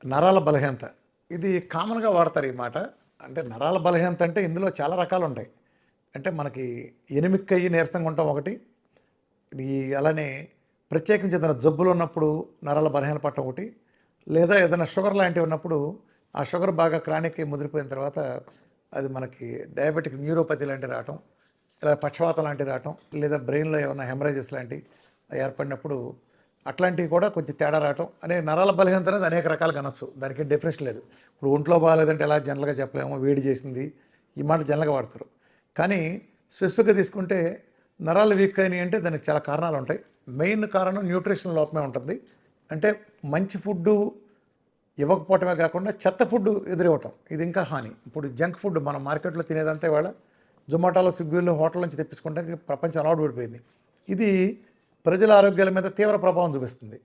నరాల బలహీనత. ఇది కామన్‌గా వాడతారు ఈ మాట. అంటే నరాల బలహీనత అంటే ఇందులో చాలా రకాలుంటాయి. అంటే మనకి ఎనిమిక్కయ్యి నీరసంగా ఉండటం ఒకటి. అలానే ప్రత్యేకించి ఏదైనా జబ్బులున్నప్పుడు నరాల బలహీన పడటం ఒకటి. లేదా ఏదైనా షుగర్ లాంటివి ఉన్నప్పుడు ఆ షుగర్ బాగా క్రానిక్ అయ్యి ముదిరిపోయిన తర్వాత అది మనకి డయాబెటిక్ న్యూరోపతి లాంటివి రావటం, ఇలా పక్షవాతం లాంటివి రావటం, లేదా బ్రెయిన్‌లో ఏమన్నా హెమరేజెస్ లాంటివి ఏర్పడినప్పుడు అట్లాంటివి కూడా కొంచెం తేడా రావటం అనే నరాల బలహీనత అనేది అనేక రకాలుగా అనొచ్చు. దానికి డెఫినేషన్ లేదు. ఇప్పుడు ఒంట్లో బాగాలేదంటే ఎలా జనరల్‌గా చెప్పలేము. వేడి చేసింది ఈ మాట జనరల్‌గా వాడతారు. కానీ స్పెసిఫిక్‌గా తీసుకుంటే నరాలు వీక్ అయినాయి అంటే దానికి చాలా కారణాలు ఉంటాయి. మెయిన్ కారణం న్యూట్రిషన్ లోపమే ఉంటుంది. అంటే మంచి ఫుడ్డు ఇవ్వకపోవటమే కాకుండా చెత్త ఫుడ్ ఎదురివ్వటం ఇది ఇంకా హాని. ఇప్పుడు జంక్ ఫుడ్ మనం మార్కెట్లో తినేదంతా ఇవాళ జొమాటోలో, స్విగ్గీలో హోటల్ నుంచి తెప్పించుకోవడానికి ప్రపంచం అలవాటు పడిపోయింది. ఇది ప్రజల ఆరోగ్యాల మీద తీవ్ర ప్రభావం చూపిస్తుంది.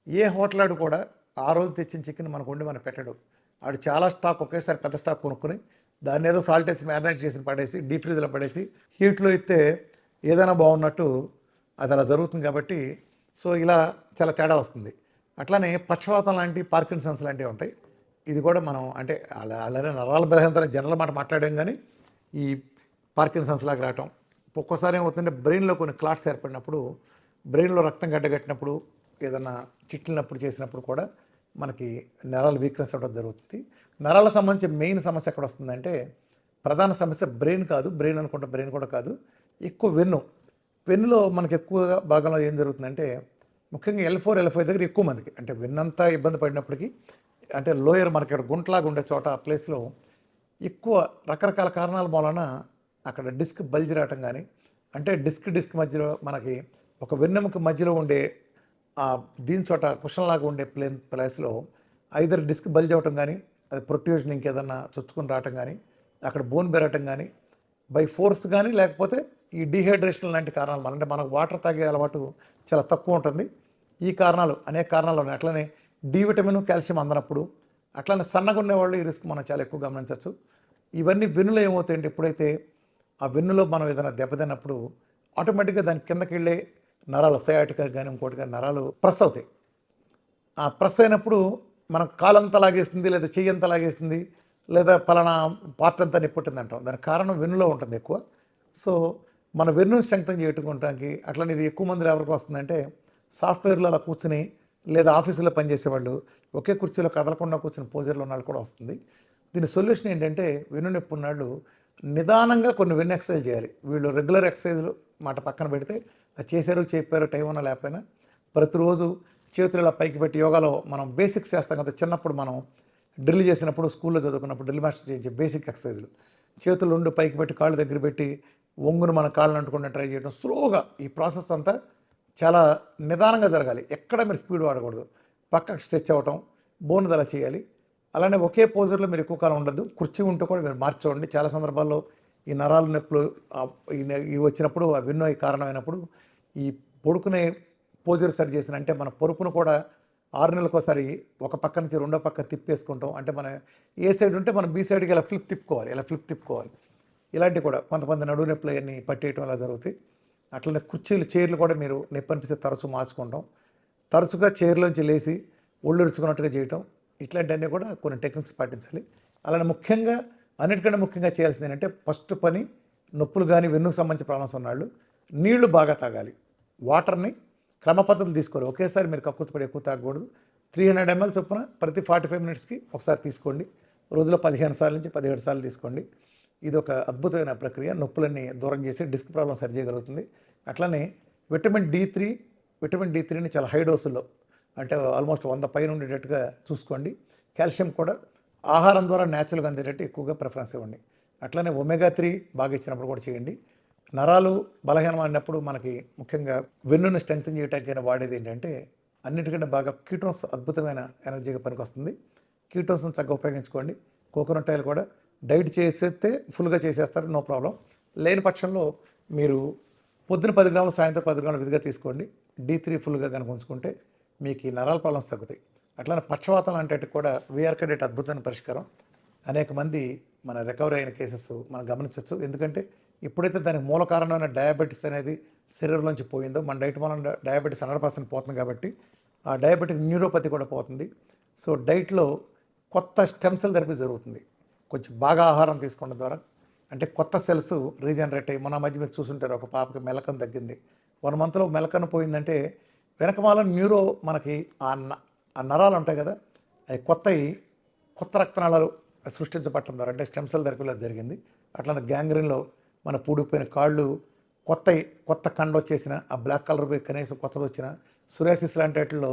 ఏ హోటలాడు కూడా ఆ రోజు తెచ్చిన చికెన్ మనకు వండి మనకు పెట్టడు. ఆడు చాలా స్టాక్ ఒకేసారి పెద్ద స్టాక్ కొనుక్కొని దాన్ని ఏదో సాల్ట్ వేసి మ్యారినేట్ చేసి పడేసి డీప్ ఫ్రీజ్లో పడేసి హీట్లో ఇస్తే ఏదైనా బాగున్నట్టు అది అలా జరుగుతుంది. కాబట్టి సో ఇలా చాలా తేడా వస్తుంది. అట్లానే పక్షవాతం లాంటి పార్కిన్సన్స్ లాంటివి ఉంటాయి. ఇది కూడా మనం అంటే అలానే నరాల బలహీనత జనరల్ మాట మాట్లాడాం. కానీ ఈ పార్కిన్సన్స్ లాగా రావటం ఒక్కోసారి ఏమవుతుందంటే బ్రెయిన్లో కొన్ని క్లాట్స్ ఏర్పడినప్పుడు, బ్రెయిన్లో రక్తం గడ్డగట్టినప్పుడు, ఏదన్నా చిట్లినప్పుడు చేసినప్పుడు కూడా మనకి నరాల వీక్నెస్ అవ్వడం జరుగుతుంది. నరాలకు సంబంధించి మెయిన్ సమస్య ఎక్కడ వస్తుందంటే ప్రధాన సమస్య బ్రెయిన్ కాదు, బ్రెయిన్ అనుకుంటే బ్రెయిన్ కూడా కాదు, ఎక్కువ వెన్నులో మనకి ఎక్కువగా భాగంలో ఏం జరుగుతుందంటే ముఖ్యంగా L4, L5 దగ్గర ఎక్కువ మందికి అంటే వెన్నంతా ఇబ్బంది పడినప్పటికీ అంటే లోయర్ మనకి ఇక్కడ గుంటలాగా ఉండే చోట ఆ ప్లేస్లో ఎక్కువ రకరకాల కారణాల మూలన అక్కడ డిస్క్ బల్జ్ రావటం కానీ, అంటే డిస్క్ మధ్యలో మనకి ఒక వెన్నెముక మధ్యలో ఉండే దీని చోట కుషన్లాగా ఉండే ప్లేస్లో ఐదర్ డిస్క్ బల్జ్ అవ్వటం కానీ, అది ప్రొట్యూషన్ ఇంకేదన్నా చొచ్చుకొని రావటం కానీ, అక్కడ బోన్ పెరగటం కానీ బై ఫోర్స్ కానీ, లేకపోతే ఈ డీహైడ్రేషన్ లాంటి కారణాలు అంటే మనకు వాటర్ తాగే అలవాటు చాలా తక్కువ ఉంటుంది. ఈ కారణాలు అనేక కారణాలు ఉన్నాయి. అట్లనే డి విటమిన్, కాల్షియం అందనప్పుడు, అట్లనే సన్నగా ఉండేవాళ్ళు ఈ రిస్క్ మనం చాలా ఎక్కువ గమనించవచ్చు. ఇవన్నీ వెన్నులో ఏమవుతాయంటే ఎప్పుడైతే ఆ వెన్నులో మనం ఏదైనా దెబ్బతిన్నప్పుడు ఆటోమేటిక్గా దాని కిందకి వెళ్ళే నరాలు సయాటికా కానీ ఇంకోటి కానీ నరాలు ప్రెస్ అవుతాయి. ఆ ప్రెస్ అయినప్పుడు మనం కాలంతా లాగేస్తుంది, లేదా చెయ్యి అంతా లాగేస్తుంది, లేదా పలానా పార్ట్ అంతా నిప్పుట్టింది అంటాం. దానికి కారణం వెన్నులో ఉంటుంది ఎక్కువ. సో మన వెన్నును స్ట్రెంగ్తన్ చేయడానికి అట్లనే ఇది ఎక్కువ మందిలో ఎవరికి వస్తుందంటే సాఫ్ట్వేర్లో అలా కూర్చుని, లేదా ఆఫీసులో పనిచేసేవాళ్ళు ఒకే కుర్చీలో కదలకుండా కూర్చుని పోజర్లో ఉన్న వాళ్ళు కూడా వస్తుంది. దీని సొల్యూషన్ ఏంటంటే వెన్ను నొప్పి ఉన్నాళ్ళు నిదానంగా కొన్ని వెన్ను ఎక్సర్సైజ్ చేయాలి. వీళ్ళు రెగ్యులర్ ఎక్సర్సైజ్లు మాట పక్కన పెడితే అది చేశారు చెప్పారు టైం ఉన్నా లేకపోయినా ప్రతిరోజు చేతులు ఇలా పైకి పెట్టి యోగాలో మనం బేసిక్స్ చేస్తాం కదా. చిన్నప్పుడు మనం డ్రిల్ చేసినప్పుడు స్కూల్లో చదువుకున్నప్పుడు డ్రిల్ మాస్టర్ చేయించే బేసిక్ ఎక్సర్సైజ్లు చేతులు రెండు పైకి పెట్టి కాళ్ళు దగ్గర పెట్టి ఒంగును మన కాళ్ళని అంటుకుండా ట్రై చేయడం స్లోగా. ఈ ప్రాసెస్ అంతా చాలా నిదానంగా జరగాలి. ఎక్కడ మీరు స్పీడ్ వాడకూడదు. పక్కకు స్ట్రెచ్ అవ్వటం, బోన్ అలా చేయాలి. అలానే ఒకే పోజర్లో మీరు ఎక్కువ కాలం ఉండద్దు. కుర్చీ ఉంటూ కూడా మీరు మార్చుకోండి. చాలా సందర్భాల్లో ఈ నరాల నొప్పులు ఇవి వచ్చినప్పుడు ఆ వెన్ను కారణమైనప్పుడు ఈ పడుకునే పోజర్ సరి చేసిన అంటే మన పొరుపును కూడా 6 నెలలకోసారి ఒక పక్క నుంచి రెండో పక్క తిప్పేసుకుంటాం. అంటే మన ఏ సైడ్ ఉంటే మనం బీ సైడ్కి ఇలా ఫ్లిప్ తిప్పుకోవాలి. ఇలాంటివి కూడా కొంతమంది నడువు నొప్పులు అవన్నీ పట్టేయటం అలా జరుగుతాయి. అట్లనే చైర్లు కూడా మీరు నొప్పి అనిపిస్తే తరచూ మార్చుకుంటాం. తరచుగా చైర్లోంచి లేచి ఒళ్ళు ఇరుచుకున్నట్టుగా చేయటం, ఇట్లాంటివన్నీ కూడా కొన్ని టెక్నిక్స్ పాటించాలి. అలానే అన్నిటికంటే ముఖ్యంగా చేయాల్సింది ఏంటంటే ఫస్ట్ పని నొప్పులు కానీ వెన్నుకు సంబంధించిన ప్రాబ్లమ్స్ ఉన్నాళ్ళు నీళ్లు బాగా తాగాలి. వాటర్ని క్రమ పద్ధతులు తీసుకోవాలి. ఒకేసారి మీరు కక్కుతుపడి ఎక్కువ తాగకూడదు. 300 ml చొప్పున ప్రతి 45 minutesకి ఒకసారి తీసుకోండి. రోజులో 15 సార్లు నుంచి 17 సార్లు తీసుకోండి. ఇది ఒక అద్భుతమైన ప్రక్రియ. నొప్పులన్నీ దూరం చేసి డిస్క్ ప్రాబ్లం సరి చేయగలుగుతుంది. అట్లనే విటమిన్ D3ని చాలా హై డోసుల్లో అంటే ఆల్మోస్ట్ 100 పైన ఉండేటట్టుగా చూసుకోండి. కాల్షియం కూడా ఆహారం ద్వారా న్యాచురల్గా అందేటట్టు ఎక్కువగా ప్రిఫరెన్స్ ఇవ్వండి. అట్లనే ఒమేగా 3 బాగా ఇచ్చినప్పుడు కూడా చేయండి. నరాలు బలహీనమైనప్పుడు మనకి ముఖ్యంగా వెన్నును స్ట్రెంగ్తన్ చేయడానికి వాడేది ఏంటంటే అన్నిటికంటే బాగా కీటోన్స్ అద్భుతమైన ఎనర్జీగా పనికొస్తుంది. కీటోన్స్ని చక్కగా ఉపయోగించుకోండి. కోకోనట్ ఆయిల్ కూడా డైట్ చేసేస్తే ఫుల్గా చేసేస్తారు, నో ప్రాబ్లం. లేని పక్షంలో మీరు పొద్దున 10 గ్రాములు సాయంత్రం 10 గ్రాములు విధిగా తీసుకోండి. D3 ఫుల్గా కనుక ఉంచుకుంటే మీకు ఈ నరాల ప్రాబ్లమ్స్ తగ్గుతాయి. అట్లానే పక్షవాతం అంటే కూడా వీఆర్కే డేట్ అద్భుతమైన పరిష్కారం. అనేక మంది మన రికవరీ అయిన కేసెస్ మనం గమనించవచ్చు. ఎందుకంటే ఎప్పుడైతే దానికి మూల కారణమైన డయాబెటీస్ అనేది శరీరంలోంచి పోయిందో మన డైట్ మూలంగా డయాబెటీస్ 100% పోతుంది. కాబట్టి ఆ డయాబెటిక్ న్యూరోపతి కూడా పోతుంది. సో డైట్లో కొత్త స్టెమ్ సెల్ థెరపీ జరుగుతుంది. కొంచెం బాగా ఆహారం తీసుకోవడం ద్వారా అంటే కొత్త సెల్స్ రీజనరేట్ అయ్యి మన మధ్య మీరు చూసుంటారు ఒక పాపకి మెలకం తగ్గింది. 1 మంత్లో మెలకన పోయిందంటే వెనకమాల న్యూరో మనకి ఆ నరాలు ఉంటాయి కదా, అవి కొత్త రక్తనాళాలు సృష్టించబడటం ద్వారా అంటే స్టెమ్ సెల్ థెరపీలో జరిగింది. అట్లానే గ్యాంగ్రీన్లో మన పూడిపోయిన కాళ్ళు కొత్త కండ వచ్చేసిన ఆ బ్లాక్ కలర్ పోయి కనీసం కొత్తది వచ్చిన, సురాసిస్ లాంటి వాటిల్లో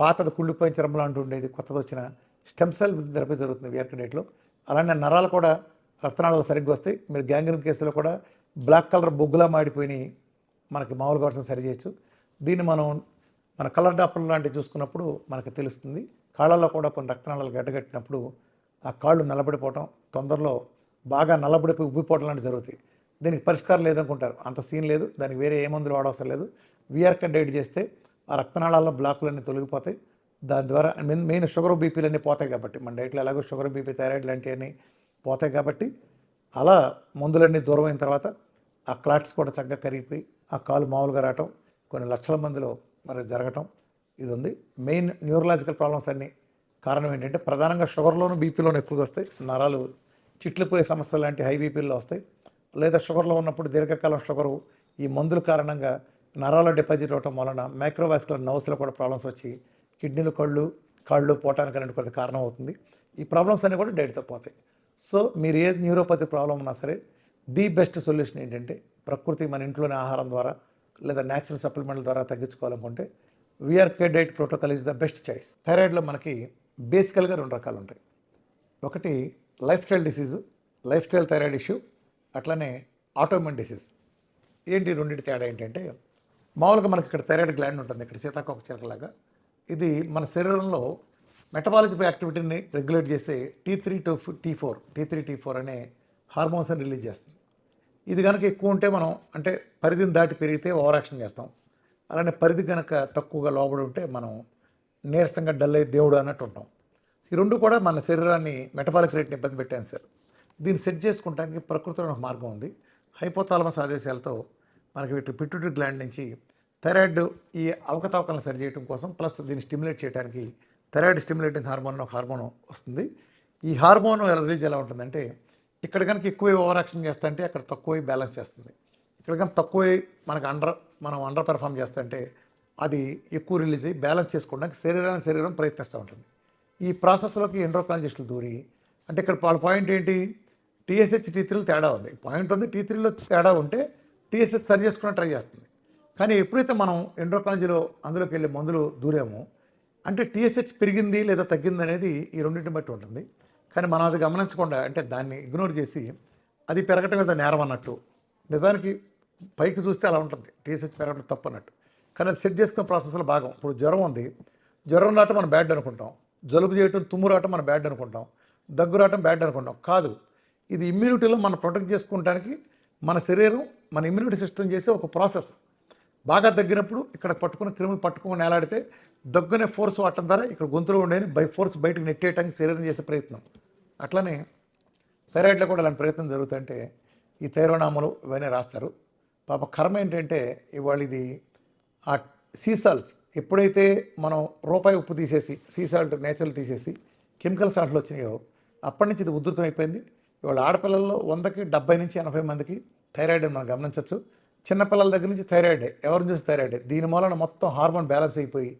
పాతది కుళ్ళిపోయిన చర్మం లాంటి ఉండేది కొత్తది వచ్చిన స్టెమ్ సెల్ థెరపీ జరుగుతుంది వీఆర్కే డైట్లో. అలానే నరాలు కూడా రక్తనాళాలు సరిగ్గా వస్తాయి. మీరు గ్యాంగ్రీన్ కేసులో కూడా బ్లాక్ కలర్ బొగ్గులా మాడిపోయినాయి మనకి మామూలుగా వర్షం సరి చేయొచ్చు. దీన్ని మన కలర్ డాప్లర్ లాంటివి చూసుకున్నప్పుడు మనకు తెలుస్తుంది. కాళ్ళల్లో కూడా కొన్ని రక్తనాళాలు గడ్డగట్టినప్పుడు ఆ కాళ్ళు నల్లబడిపోవటం, తొందరలో బాగా నల్లబడిపోయి ఉబ్బిపోవటం లాంటివి జరుగుతాయి. దీనికి పరిష్కారం లేదనుకుంటారు, అంత సీన్ లేదు, దానికి వేరే ఏ మందులు వాడవసరం లేదు. వీఆర్కే డైట్ చేస్తే ఆ రక్తనాళాల్లో బ్లాకులన్నీ తొలగిపోతాయి. దాని ద్వారా మెయిన్ షుగర్ బీపీలన్నీ పోతాయి కాబట్టి మన డైట్లో ఎలాగో షుగర్ బీపీ థైరాయిడ్ లాంటివన్నీ పోతాయి కాబట్టి అలా మందులన్నీ దూరం అయిన తర్వాత ఆ క్లాట్స్ కూడా చక్కగా కరిగిపోయి ఆ కాలు మామూలుగా రావటం కొన్ని లక్షల మందిలో మరి జరగటం ఇది ఉంది. మెయిన్ న్యూరలాజికల్ ప్రాబ్లమ్స్ అన్నీ కారణం ఏంటంటే ప్రధానంగా షుగర్లోను బీపీలోను ఎక్కువగా వస్తాయి. నరాలు చిట్లిపోయే సమస్యలు లాంటి హై బీపీల్లో వస్తాయి. లేదా షుగర్లో ఉన్నప్పుడు దీర్ఘకాలం షుగరు ఈ మందుల కారణంగా నరాల డిపాజిట్ అవటం వలన మైక్రోవాస్కులర్ నర్వ్స్లో కూడా ప్రాబ్లమ్స్ వచ్చి కిడ్నీలు కాళ్ళు పోవటానికి అనేది కొద్ది కారణం అవుతుంది. ఈ ప్రాబ్లమ్స్ అన్నీ కూడా డైట్తో పోతాయి. సో మీరు ఏ న్యూరోపతి ప్రాబ్లం ఉన్నా సరే ది బెస్ట్ సొల్యూషన్ ఏంటంటే ప్రకృతి మన ఇంట్లోనే ఆహారం ద్వారా లేదా న్యాచురల్ సప్లిమెంట్ల ద్వారా తగ్గించుకోవాలనుకుంటే VRK diet protocol is the best choice. థైరాయిడ్లో మనకి బేసికల్గా 2 రకాలు ఉంటాయి. ఒకటి లైఫ్ స్టైల్ థైరాయిడ్ ఇష్యూ, అట్లనే ఆటోఇమ్యూన్ డిసీజ్. ఏంటి రెండింటి తేడా ఏంటంటే మామూలుగా మనకి ఇక్కడ థైరాయిడ్ గ్లాండ్ ఉంటుంది, ఇక్కడ సీతాకోక చిలకలాగా. ఇది మన శరీరంలో మెటబాలిజం యాక్టివిటీని రెగ్యులేట్ చేసే T3T4 అనే హార్మోన్స్ని రిలీజ్ చేస్తుంది. ఇది కనుక ఎక్కువ ఉంటే మనం అంటే పరిధిని దాటి పెరిగితే ఓవర్ యాక్షన్ చేస్తాం. అలానే పరిధి కనుక తక్కువగా లోబడి ఉంటే మనం నీరసంగా డల్ అయ్యి దేవుడు అన్నట్టు ఉంటాం. ఈ రెండు కూడా మన శరీరాన్ని మెటబాలిక్ రేట్ని ఇబ్బంది పెట్టాను సార్. దీన్ని సెట్ చేసుకుంటానికి ప్రకృతిలో ఒక మార్గం ఉంది. హైపోథాలమస్ ఆదేశాలతో మనకి వీటి పిట్యూటరీ గ్లాండ్ నుంచి థైరాయిడ్ ఈ అవకతవకలను సరిచేయడం కోసం ప్లస్ దీన్ని స్టిమ్యులేట్ చేయడానికి థైరాయిడ్ స్టిమ్యులేటింగ్ హార్మోన్ ఒక హార్మోన్ వస్తుంది. ఈ హార్మోన్ రిలీజ్ ఎలా ఉంటుందంటే ఇక్కడ కనుక ఎక్కువ ఓవర్ యాక్షన్ చేస్తుంటే అక్కడ తక్కువ బ్యాలెన్స్ చేస్తుంది. ఇక్కడ కనుక తక్కువ మనం అండర్ పెర్ఫామ్ చేస్తుంటే అది ఎక్కువ రిలీజ్ అయ్యి బ్యాలెన్స్ చేసుకోవడానికి శరీరం ప్రయత్నిస్తూ ఉంటుంది. ఈ ప్రాసెస్లోకి ఎండోక్రైనాలజిస్టులు దూరి అంటే ఇక్కడ వాళ్ళ పాయింట్ ఏంటి, TSH T3లో తేడా ఉంది. పాయింట్ ఉంది, T3లో తేడా ఉంటే TSH సరి చేసుకుని ట్రై చేస్తుంది. కానీ ఎప్పుడైతే మనం ఎండోక్రైనాలజీలో అందులోకి వెళ్ళే మందులు దూరామో అంటే TSH పెరిగింది లేదా తగ్గింది అనేది ఈ రెండింటిని బట్టి ఉంటుంది. కానీ మనం అది గమనించకుండా అంటే దాన్ని ఇగ్నోర్ చేసి అది పెరగటం మీద నేరం అన్నట్టు, నిజానికి పైకి చూస్తే అలా ఉంటుంది, TSH పెరగడం తప్పు అన్నట్టు. కానీ అది సెట్ చేసుకునే ప్రాసెస్లో భాగం. ఇప్పుడు జ్వరం ఉంది, జ్వరం రావటం మనం బ్యాడ్ అనుకుంటాం, జలుబు చేయటం తుమ్ము రావటం మనం బ్యాడ్ అనుకుంటాం, దగ్గు రావటం బ్యాడ్ అనుకుంటాం. కాదు, ఇది ఇమ్యూనిటీలో మనం ప్రొటెక్ట్ చేసుకోవడానికి మన శరీరం మన ఇమ్యూనిటీ సిస్టమ్ చేసే ఒక ప్రాసెస్. బాగా దగ్గినప్పుడు ఇక్కడ క్రిములు పట్టుకుని నేలాడితే దగ్గునే ఫోర్స్ వాడటం ద్వారా ఇక్కడ గొంతులో ఉండేది బై ఫోర్స్ బయటకు నెట్టేయడానికి శరీరం చేసే ప్రయత్నం. అట్లనే థైరాయిడ్లో కూడా అలాంటి ప్రయత్నం జరుగుతుంటే ఈ థైరోనామాలు ఇవన్నీ రాస్తారు. పాప కర్మ ఏంటంటే ఇవాళ ఇది ఆ సీసాల్స్ ఎప్పుడైతే మనం రూపాయి ఉప్పు తీసేసి సీసాల్ట్ నేచురల్ తీసేసి కెమికల్ సాల్ట్లు వచ్చినాయో అప్పటి నుంచి ఇది ఉధృతం అయిపోయింది. ఇవాళ ఆడపిల్లల్లో 100కి 70 నుంచి 80 మందికి థైరాయిడ్ మనం గమనించవచ్చు. చిన్నపిల్లల దగ్గర నుంచి థైరాయిడే, ఎవరిని చూసి థైరాయిడే. దీని మూలన మొత్తం హార్మోన్ బ్యాలెన్స్ అయిపోయి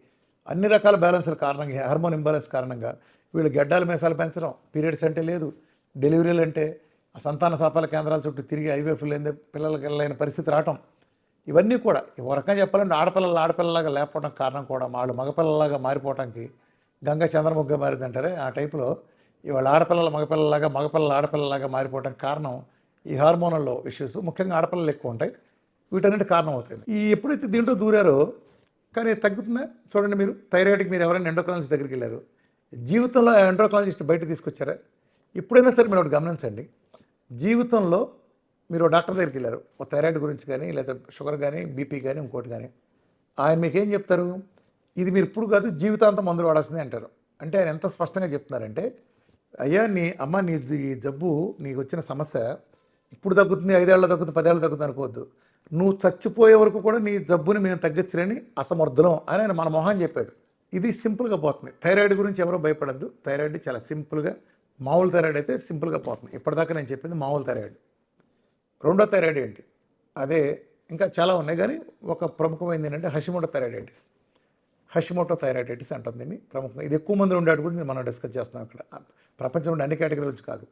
అన్ని రకాల బ్యాలెన్స్ల కారణంగా హార్మోన్ ఇంబ్యాలెన్స్ కారణంగా వీళ్ళు గడ్డాల మీసాలు పెంచడం, పీరియడ్స్ అంటే లేదు, డెలివరీలు అంటే ఆ సంతాన సాఫల్య కేంద్రాల చుట్టూ తిరిగి ఐవీఎఫ్ లేని పిల్లలకి వెళ్ళలేని పరిస్థితి రావటం, ఇవన్నీ కూడా ఒక రకంగా చెప్పాలంటే ఆడపిల్లలాగా లేకపోవడం కారణం కూడా వాళ్ళు మగపిల్లలాగా మారిపోవడానికి గంగ చంద్రముగ్గా మారిందంటారే ఆ టైపులో ఇవాళ మగపిల్లలు ఆడపిల్లలాగా మారిపోవడానికి కారణం ఈ హార్మోనల్లో ఇష్యూస్, ముఖ్యంగా ఆడపిల్లలు ఎక్కువ ఉంటాయి. వీటన్నిటి కారణం అవుతుంది. ఈ ఎప్పుడైతే దీంట్లో దూరారో కానీ తగ్గుతుందా చూడండి. మీరు థైరాయిడ్కి మీరు ఎవరైనా ఎండోక్రైనాలజిస్ట్ దగ్గరికి వెళ్ళారు, జీవితంలో ఎండోక్రైనాలజిస్ట్ బయట తీసుకొచ్చారా? ఎప్పుడైనా సరే మీరు ఒకటి గమనించండి, జీవితంలో మీరు డాక్టర్ దగ్గరికి వెళ్ళారు ఒక థైరాయిడ్ గురించి కానీ లేదా షుగర్ కానీ బీపీ కానీ ఇంకోటి కానీ, ఆయన మీకు ఏం చెప్తారు, ఇది మీరు ఇప్పుడు కాదు జీవితాంతం మందులు వాడాల్సిందే అంటారు. అంటే ఆయన ఎంత స్పష్టంగా చెప్తున్నారంటే అయ్యా నీ ఈ జబ్బు నీకు వచ్చిన సమస్య ఇప్పుడు తగ్గుతుంది, 5 ఏళ్ళు తగ్గుతుంది, 10 ఏళ్ళు తగ్గుతుంది అనుకోవద్దు, నువ్వు చచ్చిపోయే వరకు కూడా నీ జబ్బుని మేము తగ్గించలేని అసమర్థులం అని ఆయన మన మొహాన్ని చెప్పాడు. ఇది సింపుల్గా పోతుంది. థైరాయిడ్ గురించి ఎవరో భయపడద్దు. థైరాయిడ్ చాలా సింపుల్గా, మామూలు థైరాయిడ్ అయితే సింపుల్గా పోతుంది. ఇప్పటిదాకా నేను చెప్పింది మామూలు థైరాయిడ్. రెండో థైరాయిడ్ ఏంటి, అదే ఇంకా చాలా ఉన్నాయి, కానీ ఒక ప్రముఖమైనది ఏంటంటే హషిమోటో థైరాయిడైటిస్. హషిమోటో థైరాయిడైటిస్ అంటుంది దీన్ని ప్రముఖంగా. ఇది ఎక్కువ మంది ఉండేటి గురించి మనం డిస్కస్ చేస్తున్నాం ఇక్కడ. ప్రపంచంలో అన్ని కేటగిరీ గురించి కాదు.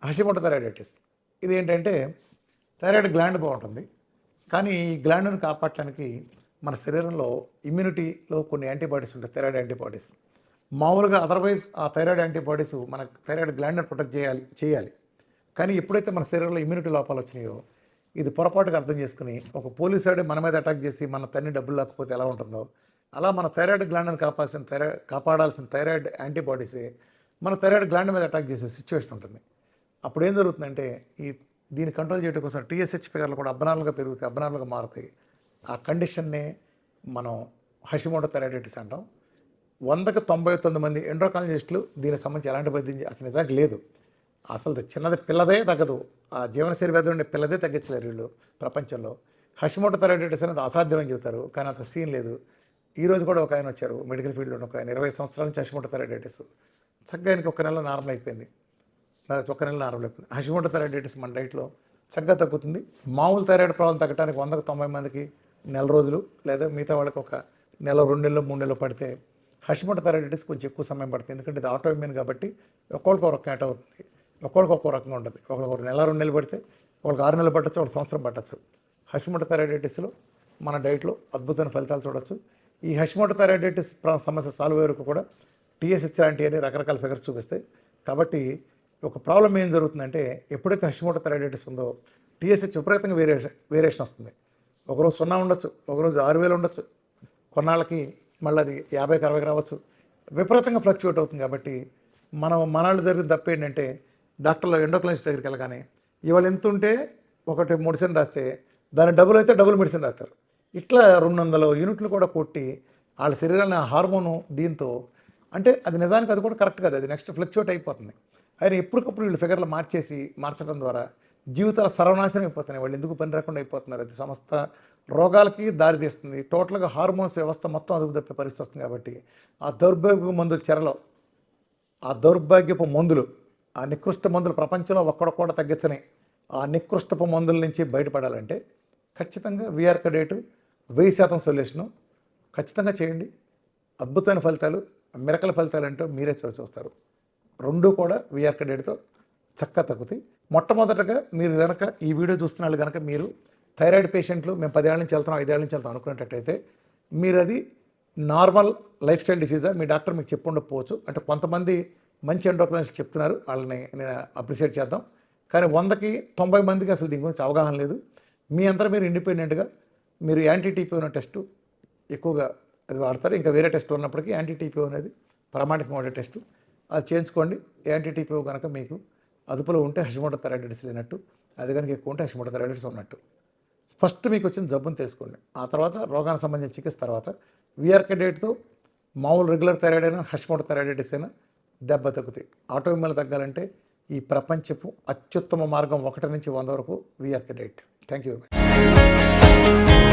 హషిమోటో థైరాయిడైటిస్ ఇది ఏంటంటే థైరాయిడ్ గ్లాండ్ బాగుంటుంది, కానీ ఈ గ్లాండ్ను కాపాడటానికి మన శరీరంలో ఇమ్యూనిటీలో కొన్ని యాంటీబాడీస్ ఉంటాయి, థైరాయిడ్ యాంటీబాడీస్. మామూలుగా అదర్వైజ్ ఆ థైరాయిడ్ యాంటీబాడీస్ మన థైరాయిడ్ గ్లాండ్ని ప్రొటెక్ట్ చేయాలి. కానీ ఎప్పుడైతే మన శరీరంలో ఇమ్యూనిటీ లోపాలు వచ్చినాయో, ఇది పొరపాటుగా అర్థం చేసుకుని ఒక పోలీసుడే మన మీద అటాక్ చేసి మన తన్ని డబ్బులు లేకపోతే ఎలా ఉంటుందో, అలా మన థైరాయిడ్ గ్లాండ్ని కాపాడాల్సిన థైరాయిడ్ యాంటీబాడీసే మన థైరాయిడ్ గ్లాండ్ మీద అటాక్ చేసే సిచ్యువేషన్ ఉంటుంది. అప్పుడు ఏం జరుగుతుందంటే దీన్ని కంట్రోల్ చేయడం కోసం టీఎస్హెచ్ ఫిగర్లు కూడా అబ్నార్మల్గా పెరుగుతాయి, అబ్నార్మల్గా మారుతాయి. ఆ కండిషన్నే మనం హషిమోటో థైరాయిడైటిస్ అంటాం. 100కి 99 మంది ఎండోక్రైనాలజిస్టులు దీనికి సంబంధించి ఎలాంటి వైద్యం అసలు నిజానికి లేదు. అసలు చిన్నది పిల్లదే తగ్గదు, ఆ జీవనశైలి వ్యాధులు ఉండే పిల్లదే తగ్గించలేరు వీళ్ళు ప్రపంచంలో. హషిమోటో థైరాయిడైటిస్ అనేది అసాధ్యమని చెబుతారు, కానీ అంత సీన్ లేదు. ఈరోజు కూడా ఒక ఆయన వచ్చారు మెడికల్ ఫీల్డ్లో, ఒక ఆయన 20 సంవత్సరాల నుంచి హషిమోటో థైరాయిడైటిస్. చక్కగా ఆయనకి ఒక నెల నార్మల్ అయిపోయింది. హషిమోటో థైరాయిడైటిస్ మన డైట్లో చక్కగా తగ్గుతుంది. మామూలు థైరాయిడ్ ప్రాబ్లం తగ్గడానికి 100కి 90 మందికి నెల రోజులు, లేదా మిగతా వాళ్ళకి ఒక నెల, 2 నెలలు, 3 నెలలు పడితే హషిమోటో థైరాయిడైటిస్ కొంచెం ఎక్కువ సమయం పడుతుంది. ఎందుకంటే ఇది ఆటో ఇమ్యూన్ కాబట్టి ఒక్కొక్కరికి ఒక రకం అవుతుంది, ఒక్కొక్కరికి ఒక్కో రకంగా ఉంటుంది. ఒక నెల, 2 నెలలు పడితే వాళ్ళకి 6 నెలలు పట్టచ్చు, ఒక సంవత్సరం పట్టచ్చు. హషిమోటో థైరాయిడైటిస్లో మన డైట్లో అద్భుతమైన ఫలితాలు చూడవచ్చు. ఈ హషిమోటో థైరాయిడైటిస్ సమస్య సాల్వ్ అయ్యే వరకు కూడా టీఎస్హెచ్ లాంటివి రకరకాల ఫిగర్స్ చూపిస్తాయి. కాబట్టి ఒక ప్రాబ్లం ఏం జరుగుతుందంటే, ఎప్పుడైతే హషిమోటో థైరాయిడైటిస్ ఉందో టీఎస్హెచ్ విపరీతంగా వేరియేషన్ వస్తుంది. ఒకరోజు 0 ఉండొచ్చు, ఒకరోజు 6000 ఉండొచ్చు, కొన్నాళ్ళకి మళ్ళీ అది 50కి 60కి రావచ్చు. విపరీతంగా ఫ్లక్చువేట్ అవుతుంది. కాబట్టి మనాళ్ళు జరిగిన తప్పు ఏంటంటే, డాక్టర్లో ఎండోక్రైనాలజిస్ట్ దగ్గరికి వెళ్ళగానే ఇవాళ ఎంత ఉంటే ఒకటి మెడిసిన్ రాస్తే దాని డబుల్ అయితే డబుల్ మెడిసిన్ రాస్తారు. ఇట్లా 200 యూనిట్లు కూడా కొట్టి వాళ్ళ శరీరాన్ని హార్మోను దీంతో, అంటే అది నిజానికి అది కూడా కరెక్ట్ కాదు, అది నెక్స్ట్ ఫ్లక్చువేట్ అయిపోతుంది. ఆయన ఎప్పటికప్పుడు వీళ్ళు ఫిగర్లు మార్చడం ద్వారా జీవితాల సర్వనాశనం అయిపోతున్నాయి. వాళ్ళు ఎందుకు పని రాకుండా అయిపోతున్నారు. అది సమస్త రోగాలకి దారితీస్తుంది. టోటల్గా హార్మోన్స్ వ్యవస్థ మొత్తం అదుపు తప్పే పరిస్థితి వస్తుంది. కాబట్టి ఆ దౌర్భాగ్యపు మందుల చెరలో, ఆ దౌర్భాగ్యపు మందులు, ఆ నికృష్ట మందులు ప్రపంచంలో ఒక్కడ కూడా తగ్గించని ఆ నికృష్టపు మందుల నుంచి బయటపడాలంటే ఖచ్చితంగా వీఆర్కే డేటు 1000% సొల్యూషను ఖచ్చితంగా చేయండి. అద్భుతమైన ఫలితాలు, మిరకల ఫలితాలు అంటే మీరే చూస్తారు. రెండూ కూడా వీఆర్కే డేట్తో చక్కగా తగ్గుతాయి. మొట్టమొదటగా మీరు కనుక ఈ వీడియో చూస్తున్న వాళ్ళు కనుక మీరు థైరాయిడ్ పేషెంట్లు, మేము 10 ఏళ్ళ నుంచి వెళ్తున్నాం, 5 ఏళ్ళ నుంచి వెళ్తాం అనుకునేటట్టయితే, మీరు అది నార్మల్ లైఫ్ స్టైల్ డిసీజా మీ డాక్టర్ మీకు చెప్పి ఉండకపోవచ్చు. అంటే కొంతమంది మంచి ఎండోక్రైనాలజిస్ట్ చెప్తున్నారు, వాళ్ళని నేను అప్రిషియేట్ చేద్దాం. కానీ 100కి 90 మందికి అసలు దీని గురించి అవగాహన లేదు. మీ అందరూ మీరు ఇండిపెండెంట్గా మీరు యాంటీ-టీపీ ఉన్న టెస్టు ఎక్కువగా అది వాడతారు. ఇంకా వేరే టెస్ట్ ఉన్నప్పటికీ యాంటీ-టీపీ అనేది ప్రామాణికమైన టెస్టు, అది చేయించుకోండి. యాంటీ-టీపీ కనుక మీకు అదుపులో ఉంటే హషిమోటో థైరాయిడైటిస్ లేనట్టు, అది కనుక ఎక్కువ ఉంటే హషిమోటో థైరాయిడైటిస్ ఉన్నట్టు. ఫస్ట్ మీకు వచ్చిన జబ్బును తెలుసుకోండి. ఆ తర్వాత రోగానికి సంబంధించిన చికిత్స తర్వాత వీఆర్కే డేట్తో మామూలు రెగ్యులర్ థైరాయిడ్ అయినా హషిమోటో థైరాయిడైటిస్ అయినా దెబ్బ తగ్గుతాయి. ఆటో ఇమ్యూన్ తగ్గాలంటే ఈ ప్రపంచపు అత్యుత్తమ మార్గం 1 నుంచి 100 వరకు VRK date. Thank you very much.